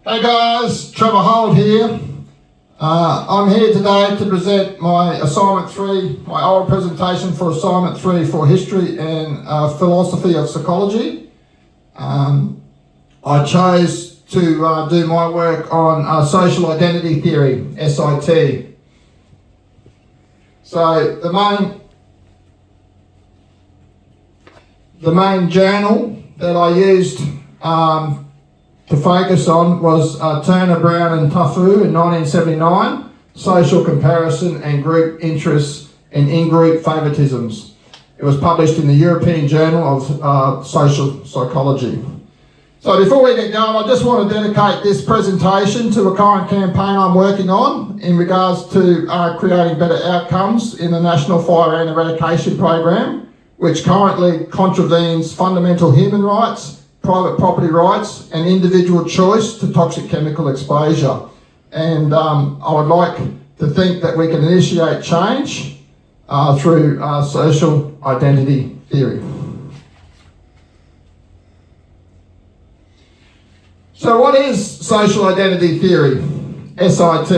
Hey guys, Trevor Holt here. I'm here today to present my assignment 3, my oral presentation for assignment 3 for history and philosophy of psychology. I chose to do my work on social identity theory, SIT. So the main journal that I used to focus on was Turner, Brown and Taffu in 1979, Social Comparison and Group Interests and In-Group Favoritisms. It was published in the European Journal of Social Psychology. So before we get going, I just want to dedicate this presentation to a current campaign I'm working on in regards to creating better outcomes in the National Fire and Eradication Program, which currently contravenes fundamental human rights, private property rights and individual choice to toxic chemical exposure. And I would like to think that we can initiate change through social identity theory. So what is social identity theory, SIT?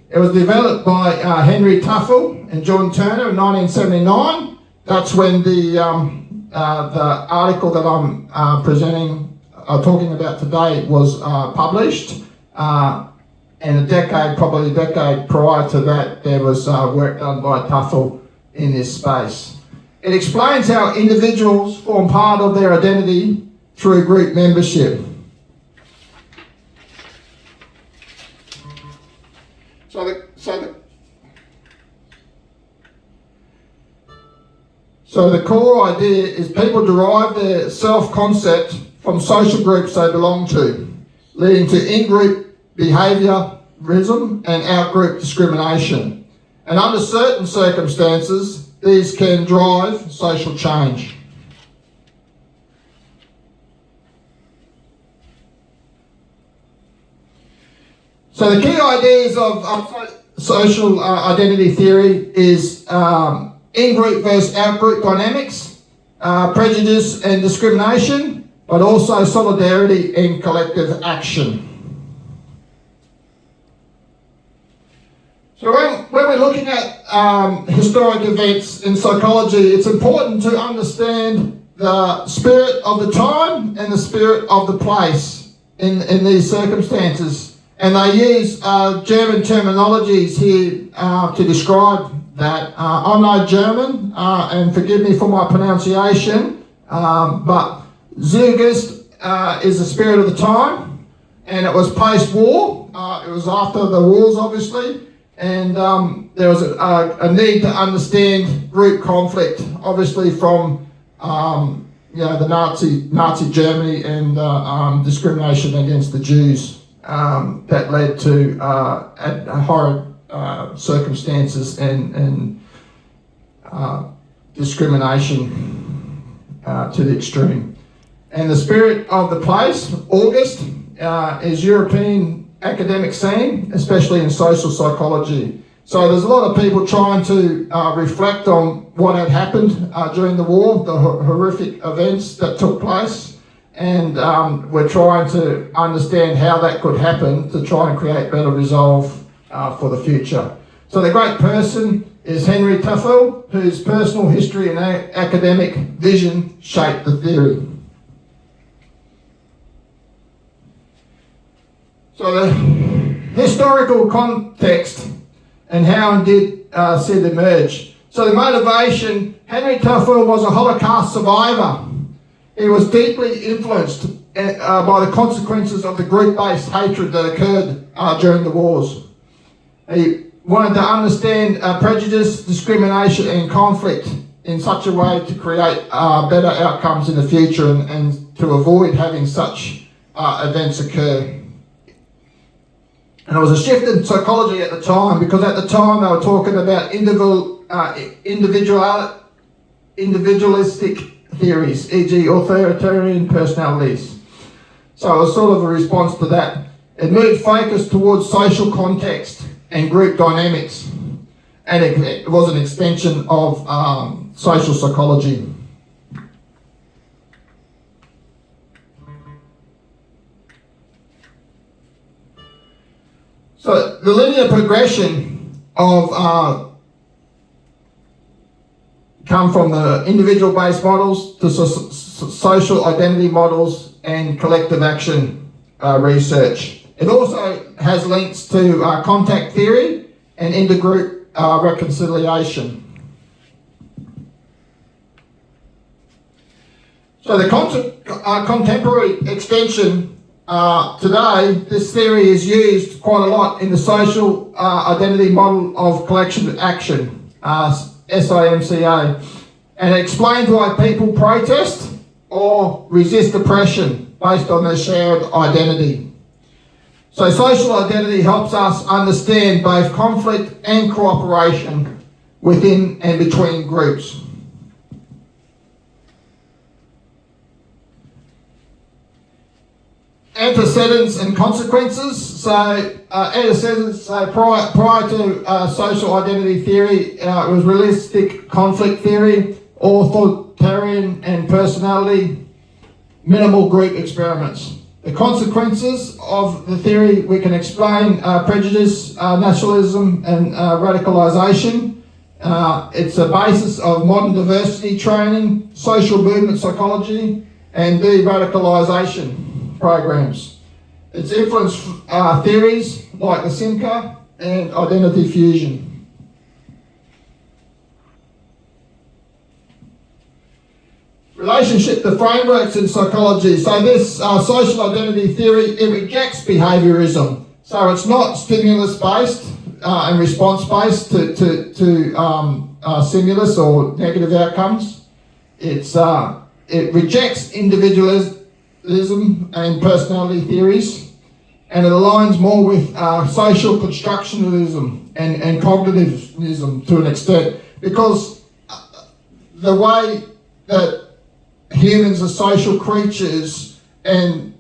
It was developed by Henry Tafel and John Turner in 1979. That's when the article that I'm talking about today was published, and probably a decade prior to that, there was work done by Tafel in this space. It explains how individuals form part of their identity through group membership. So the core idea is people derive their self-concept from social groups they belong to, leading to in-group behaviourism and out-group discrimination. And under certain circumstances, these can drive social change. So the key ideas of social identity theory is in-group versus out-group dynamics, prejudice and discrimination, but also solidarity and collective action. So when we're looking at historic events in psychology, it's important to understand the spirit of the time and the spirit of the place in these circumstances. And they use German terminologies here to describe that. I'm no German, and forgive me for my pronunciation, but Zeitgeist is the spirit of the time, and it was post-war. It was after the wars, obviously, and there was a need to understand group conflict, obviously from the Nazi Germany and discrimination against the Jews. That led to horrid circumstances and discrimination to the extreme. And the spirit of the place, August, is European academic scene, especially in social psychology. So there's a lot of people trying to reflect on what had happened during the war, the horrific events that took place. And we're trying to understand how that could happen to try and create better resolve for the future. So the great person is Henry Tafel, whose personal history and academic vision shaped the theory. So the historical context and how and did SIT emerge. So the motivation, Henry Tafel was a Holocaust survivor. He was deeply influenced by the consequences of the group-based hatred that occurred during the wars. He wanted to understand prejudice, discrimination and conflict in such a way to create better outcomes in the future and to avoid having such events occur. And there was a shift in psychology at the time, because at the time they were talking about individualistic theories, e.g. authoritarian personalities. So it was sort of a response to that. It moved focus towards social context and group dynamics, and it was an extension of social psychology. So the linear progression of come from the individual-based models to social identity models and collective action research. It also has links to contact theory and intergroup reconciliation. So the contemporary extension today, this theory is used quite a lot in the social identity model of collective action, SIMCA, and it explains why people protest or resist oppression based on their shared identity. So social identity helps us understand both conflict and cooperation within and between groups. Antecedents and consequences. So antecedents, prior to social identity theory, it was realistic conflict theory, authoritarian and personality, minimal group experiments. The consequences of the theory we can explain prejudice, nationalism and radicalisation. It's a basis of modern diversity training, social movement psychology and de-radicalisation programs. It's influenced theories like the SIMCA and identity fusion. Relationship to frameworks in psychology. So this social identity theory, it rejects behaviourism. So it's not stimulus-based and response-based to stimulus or negative outcomes. It rejects individualism and personality theories, and it aligns more with social constructionism and cognitivism to an extent, because the way that humans are social creatures and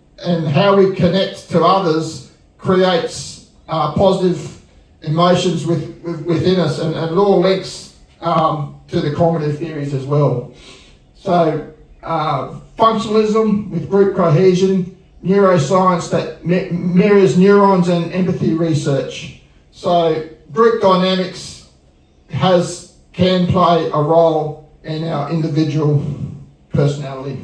how we connect to others creates positive emotions within us, and it all links to the cognitive theories as well. So functionalism with group cohesion, neuroscience that mirrors neurons and empathy research. So group dynamics can play a role in our individual personality.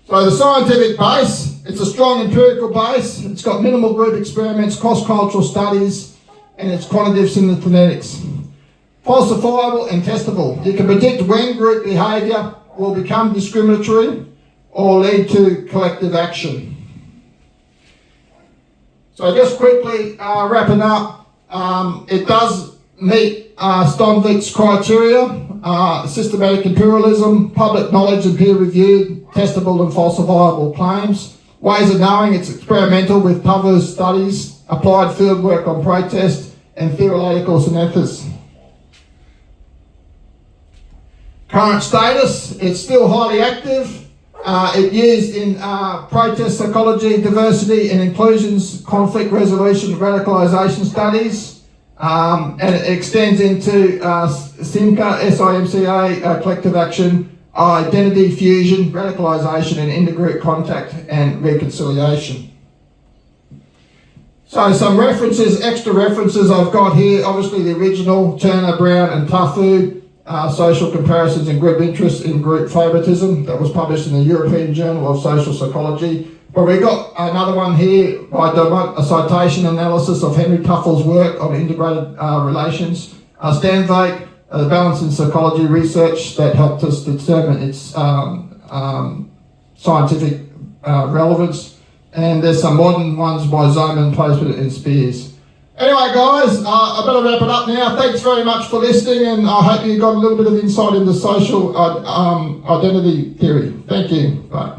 So the scientific base, it's a strong empirical base, it's got minimal group experiments, cross-cultural studies, and it's quantitative synthetics. Falsifiable and testable. You can predict when group behaviour will become discriminatory or lead to collective action. So just quickly wrapping up, it does meet Stonvik's criteria, systematic imperialism, public knowledge and peer-reviewed, testable and falsifiable claims. Ways of knowing, it's experimental with Tavers studies, applied fieldwork on protest, and theoretical synthesis. Current status, it's still highly active. It's used in protest psychology, diversity and inclusions, conflict resolution, radicalisation studies, and it extends into SIMCA, SIMCA, collective action, identity fusion, radicalisation and intergroup contact and reconciliation. So some references, extra references I've got here, obviously the original, Turner, Brown and Tafu, social comparisons and group interest in group favoritism, that was published in the European Journal of Social Psychology. But we got another one here by Dumont, a citation analysis of Henry Tuffel's work on integrated relations. Stanvik, the balance in psychology research that helped us determine its scientific relevance. And there's some modern ones by Zoman, Postman and Spears. Anyway guys, I better wrap it up now. Thanks very much for listening, and I hope you got a little bit of insight into social identity theory. Thank you. Bye.